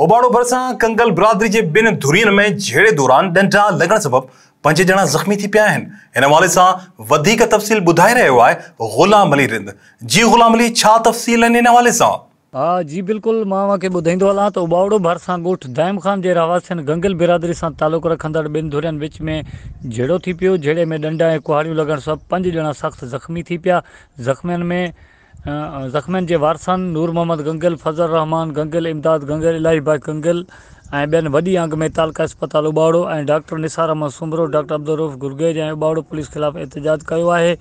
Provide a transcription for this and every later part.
ओबाड़ो भरिसां कंगल बिरादरी के बिन धुरियन में झेड़े दौरान डंडा लगण सबब 5 ॼणा ज़ख़्मी थी पिया आहिनि। इन हवाले सां वधीक तफ़सील ॿुधाए रहियो आहे ग़ुलाम अली रिंद। जी ग़ुलाम अली, छा तफ़सील आहिनि इन हवाले सां? हाँ जी बिल्कुल, मां तव्हांखे ॿुधाईंदो हलां त उबावड़ो भरिसां ॻोठ दाइम ख़ान जे रहवासियुनि गंगल बिरादरी सां तालुक़ रखंदड़ ॿिनि धुरियनि विच में झेड़ो थी पियो। झेड़े में डंडा ऐं कुहाड़ियूं लॻण सबबि 5 ॼणा सख़्तु ज़ख़्मी थी पिया। ज़ख़्मियुनि जे वारसनि नूर मोहम्मद गंगल, फज़ल रहमान गंगल, इमदाद गंगल, इलाही भाई गंगल ऐं ॿियनि वॾी आंग में तालका अस्पताल उबावड़ो ऐं डॉक्टर निसार अहमद सुमरो, डॉक्टर अब्दुल रऊफ़ गुरगेज ऐं उबावड़ो पुलिस ख़िलाफ़ एहतजाज कयो आहे।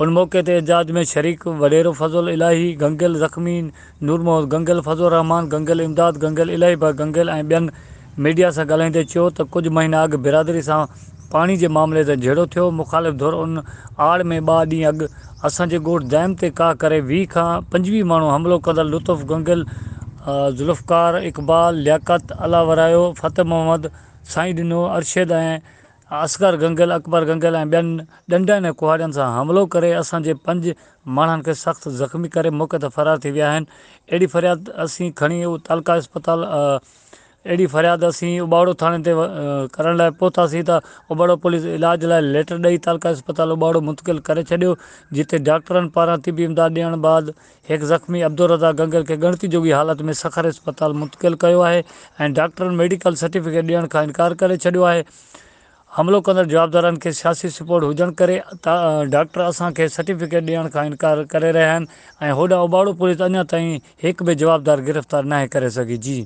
उन मौक़े ते एहतजाज में शरीक वॾेरो फज़ल इलाही गंगल, ज़ख़्मी नूर मोहम्मद गंगल, फज़ल रहमान गंगल, इमदाद गंगल, इलाही भाई गंगल ऐं ॿियनि मीडिया सां ॻाल्हाईंदे चयो त कुझु महीना अॻु बिरादरी सां पाणी जे मामले ते झेड़ो थियो। मुख़ालिफ़ धुर उन आड़ में 2 ॾींहं अॻु असांजे ॻोठ दाइम ते का करे 20 खां 25 माण्हू हमिलो कंदड़ लुत्फ़ गंगल, ज़ुल्फ़कार, इक़बाल, लियाक़त, अला वरायो, फ़तेह मोहम्मद, साईं ॾिनो, अरशद ऐं असगर गंगल, अकबर गंगल ऐं ॿियनि डंडनि ऐं कुहाड़ियुनि सां हमिलो करे असांजे 5 माण्हुनि खे सख़्तु ज़ख़्मी करे मौक़े ते फ़रार थी विया आहिनि। अहिड़ी फ़रियाद असीं खणी तालका अस्पताल उबावड़ो थाणे ते करण लाइ पहुतासीं त उबावड़ो पुलिस इलाज लाइ लेटर ॾेई तालका अस्पताल उबावड़ो मुंतक़िल करे छॾियो, जिते डॉक्टरनि पारां तिबी इमदाद ॾियण बाद हिकु ज़ख़्मी अब्दुल रज़ा गंगल खे ॻणती जोगी हालत में सखर अस्पताल मुंतक़िल कयो आहे ऐं डॉक्टरनि मेडिकल सर्टिफिकेट ॾियण खां इनकार करे छॾियो आहे। हमिलो कंदड़ जवाबदारनि खे सियासी सपोर्ट हुजण करे डॉक्टर असांखे सर्टिफिकेट ॾियण खां इनकार करे रहिया आहिनि ऐं होॾां उबावड़ो पुलिस अञा ताईं हिकु बि जवाबदार गिरफ़्तार नाहे करे सघी। जी।